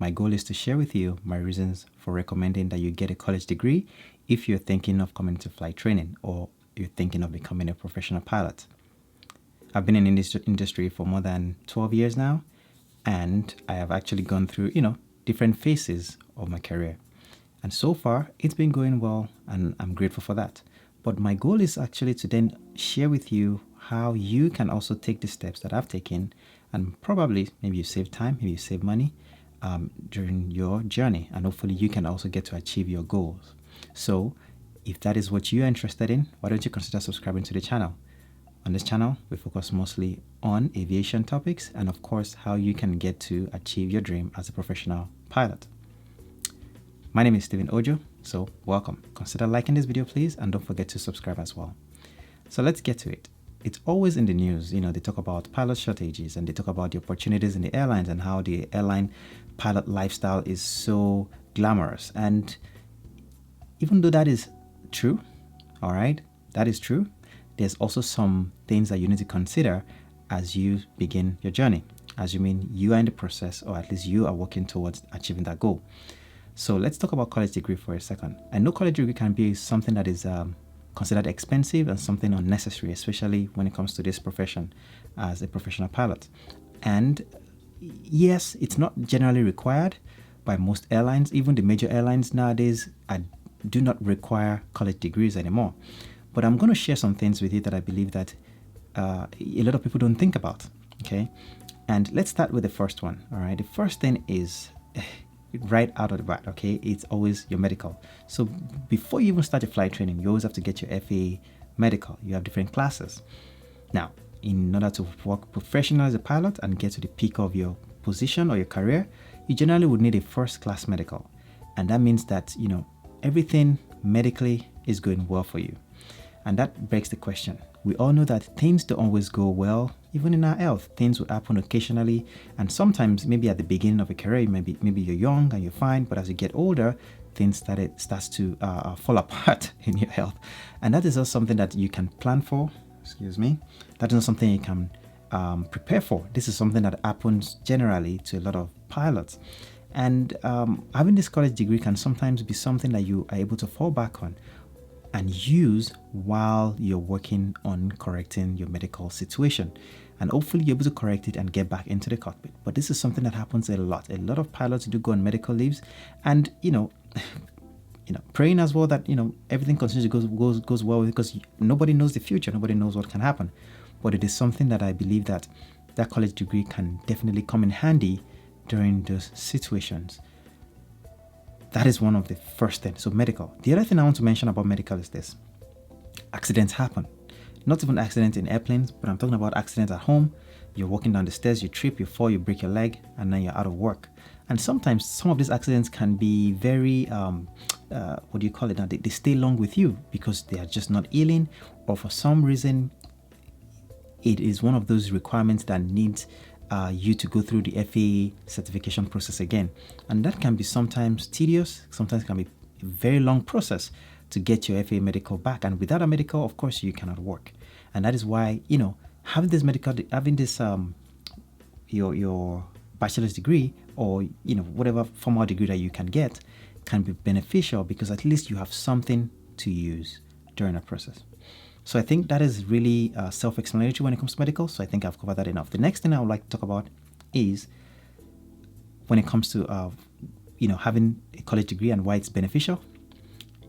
My goal is to share with you my reasons for recommending that you get a college degree if you're thinking of coming to flight training or you're thinking of becoming a professional pilot. I've been in this industry for more than 12 years now, and I have actually gone through, different phases of my career. And so far, it's been going well, and I'm grateful for that. But my goal is actually to then share with you how you can also take the steps that I've taken, and probably maybe you save time, maybe you save money during your journey, and hopefully you can also get to achieve your goals. So, if that is what you're interested in, why don't you consider subscribing to the channel? On this channel, we focus mostly on aviation topics and, of course, how you can get to achieve your dream as a professional pilot. My name is Stephen Ojo, so welcome. Consider liking this video, please, and don't forget to subscribe as well. So let's get to it. It's always in the news, they talk about pilot shortages and they talk about the opportunities in the airlines and how the airline pilot lifestyle is so glamorous. And even though that is true, all right, that is true, there's also some things that you need to consider as you begin your journey, as you mean you are in the process, or at least you are working towards achieving that goal. So let's talk about college degree for a second. I know college degree can be something that is considered expensive and something unnecessary, especially when it comes to this profession as a professional pilot. And yes, it's not generally required by most airlines. Even the major airlines nowadays do not require college degrees anymore. But I'm going to share some things with you that I believe that a lot of people don't think about, okay? And let's start with the first one, all right? The first thing is right out of the bat, okay? It's always your medical. So before you even start your flight training, you always have to get your FAA medical. You have different classes. Now, in order to work professional as a pilot and get to the peak of your position or your career, you generally would need a first class medical. And that means that, everything medically is going well for you. And that begs the question. We all know that things don't always go well, even in our health. Things will happen occasionally, and sometimes maybe at the beginning of a career, maybe you're young and you're fine, but as you get older, things starts to fall apart in your health. And that is not something that you can plan for. That is not something you can prepare for. This is something that happens generally to a lot of pilots. And having this college degree can sometimes be something that you are able to fall back on and use while you're working on correcting your medical situation. And hopefully you're able to correct it and get back into the cockpit. But this is something that happens a lot. A lot of pilots do go on medical leaves, and praying as well that everything continues to goes well, because nobody knows the future, nobody knows what can happen. But it is something that I believe that college degree can definitely come in handy during those situations. That is one of the first things. So medical. The other thing I want to mention about medical is this. Accidents happen. Not even accidents in airplanes, but I'm talking about accidents at home. You're walking down the stairs, you trip, you fall, you break your leg, and then you're out of work. And sometimes some of these accidents can be very, what do you call it now? They stay long with you because they are just not healing, or for some reason, it is one of those requirements that needs you to go through the FAA certification process again. And that can be sometimes tedious, sometimes can be a very long process to get your FAA medical back. And without a medical, of course, you cannot work. And that is why, having this medical, having this, your bachelor's degree, or, whatever formal degree that you can get, can be beneficial, because at least you have something to use during the process. So I think that is really self-explanatory when it comes to medical. So I think I've covered that enough. The next thing I would like to talk about is when it comes to, having a college degree and why it's beneficial,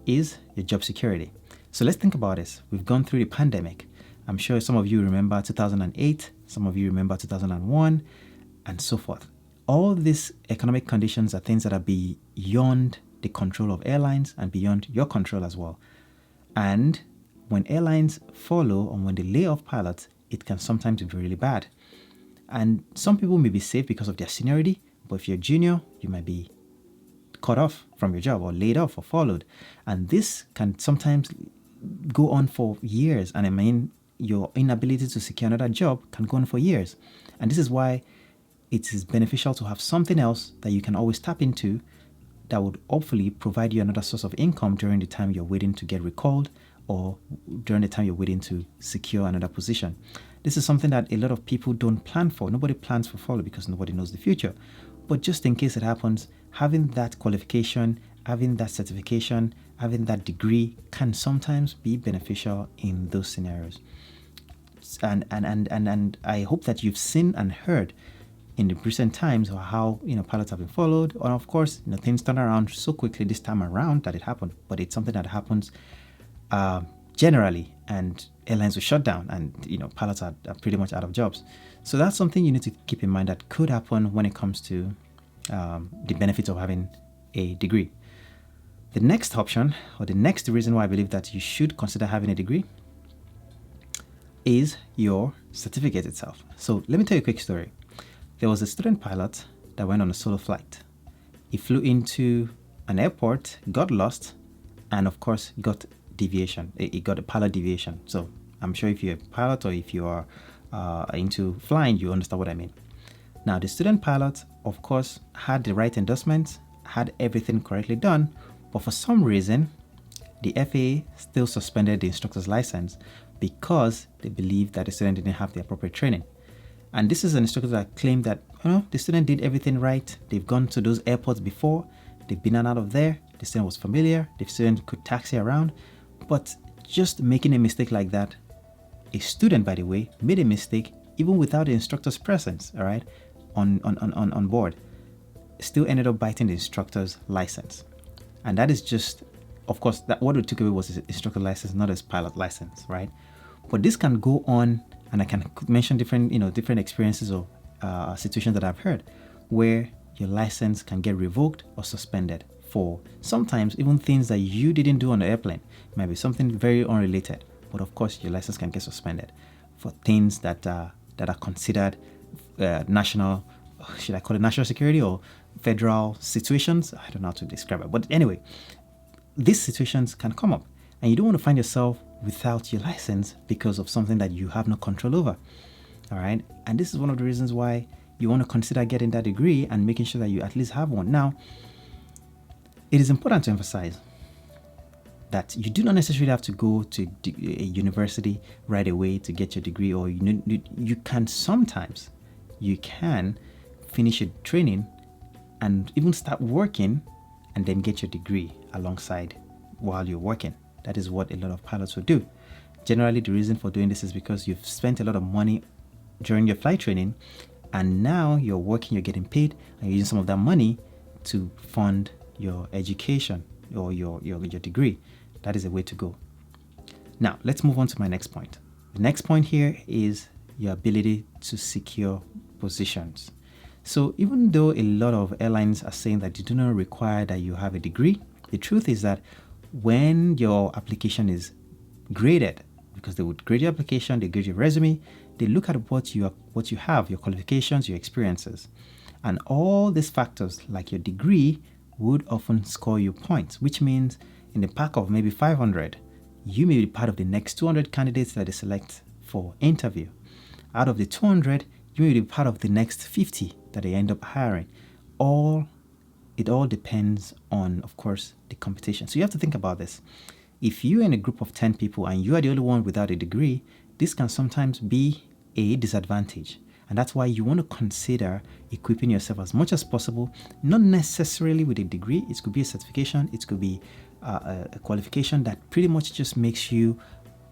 is your job security. So let's think about this. We've gone through the pandemic. I'm sure some of you remember 2008, some of you remember 2001, and so forth. All these economic conditions are things that are beyond the control of airlines and beyond your control as well. And when airlines follow, or when they lay off pilots, it can sometimes be really bad. And some people may be safe because of their seniority, but if you're junior, you might be cut off from your job or laid off or followed. And this can sometimes go on for years. And I mean, your inability to secure another job can go on for years. And this is why it is beneficial to have something else that you can always tap into that would hopefully provide you another source of income during the time you're waiting to get recalled, or during the time you're waiting to secure another position. This is something that a lot of people don't plan for. Nobody plans for follow because nobody knows the future. But just in case it happens, having that qualification, having that certification, having that degree can sometimes be beneficial in those scenarios. And I hope that you've seen and heard in the recent times or how pilots have been followed, and of course things turn around so quickly this time around that it happened. But it's something that happens generally, and airlines will shut down, and pilots are pretty much out of jobs. So that's something you need to keep in mind that could happen when it comes to the benefits of having a degree. The next option, or the next reason why I believe that you should consider having a degree, is your certificate itself. So let me tell you a quick story. There was a student pilot that went on a solo flight. He flew into an airport, got lost, and of course got deviation. He got a pilot deviation. So I'm sure if you're a pilot or if you are into flying, you understand what I mean. Now, the student pilot, of course, had the right endorsements, had everything correctly done, but for some reason, the FAA still suspended the instructor's license because they believed that the student didn't have the appropriate training. And this is an instructor that claimed that the student did everything right. They've gone to those airports before. They've been in and out of there. The student was familiar. The student could taxi around. But just making a mistake like that, a student, by the way, made a mistake even without the instructor's presence, all right, on board, still ended up biting the instructor's license. And that is just, of course, that what we took away was his instructor license, not his pilot license, right? But this can go on, and I can mention different experiences or situations that I've heard where your license can get revoked or suspended for sometimes even things that you didn't do on the airplane. It might be something very unrelated, but of course your license can get suspended for things that are considered national, should I call it national security or federal situations? I don't know how to describe it, but anyway, these situations can come up, and you don't want to find yourself without your license because of something that you have no control over. All right, and this is one of the reasons why you want to consider getting that degree and making sure that you at least have one. Now, it is important to emphasize that you do not necessarily have to go to a university right away to get your degree, or you can sometimes finish your training and even start working and then get your degree alongside while you're working. That is what a lot of pilots will do. Generally, the reason for doing this is because you've spent a lot of money during your flight training, and now you're working, you're getting paid, and you're using some of that money to fund your education or your degree. That is a way to go. Now, let's move on to my next point. The next point here is your ability to secure positions. So even though a lot of airlines are saying that they do not require that you have a degree, the truth is that when your application is graded, because they would grade your application, they grade your resume, they look at what you have, your qualifications, your experiences, and all these factors like your degree would often score you points, which means in the pack of maybe 500, you may be part of the next 200 candidates that they select for interview. Out of the 200, you may be part of the next 50 that they end up hiring. It all depends on, of course, the competition. So you have to think about this. If you're in a group of 10 people and you are the only one without a degree, this can sometimes be a disadvantage. And that's why you want to consider equipping yourself as much as possible, not necessarily with a degree. It could be a certification. It could be a qualification that pretty much just makes you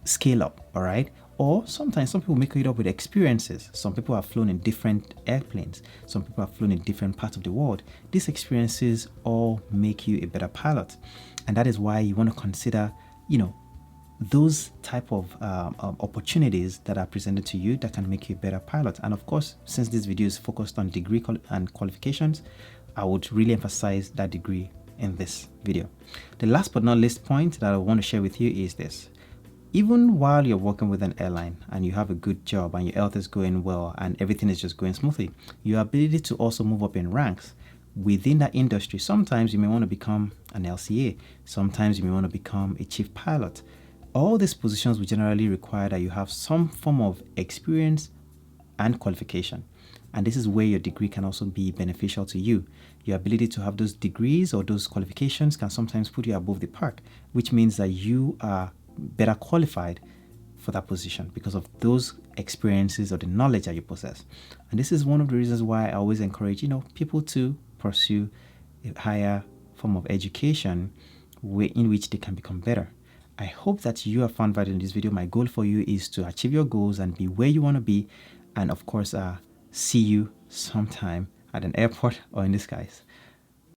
scale up, all right? Or sometimes some people make it up with experiences. Some people have flown in different airplanes. Some people have flown in different parts of the world. These experiences all make you a better pilot. And that is why you want to consider, those type of opportunities that are presented to you that can make you a better pilot. And of course, since this video is focused on degree and qualifications, I would really emphasize that degree in this video. The last but not least point that I want to share with you is this. Even while you're working with an airline and you have a good job and your health is going well and everything is just going smoothly, your ability to also move up in ranks within that industry, sometimes you may want to become an LCA, sometimes you may want to become a chief pilot. All these positions will generally require that you have some form of experience and qualification. And this is where your degree can also be beneficial to you. Your ability to have those degrees or those qualifications can sometimes put you above the park, which means that you are better qualified for that position because of those experiences or the knowledge that you possess. And this is one of the reasons why I always encourage, people to pursue a higher form of education in which they can become better. I hope that you have found value in this video. My goal for you is to achieve your goals and be where you want to be. And of course, see you sometime at an airport or in the skies.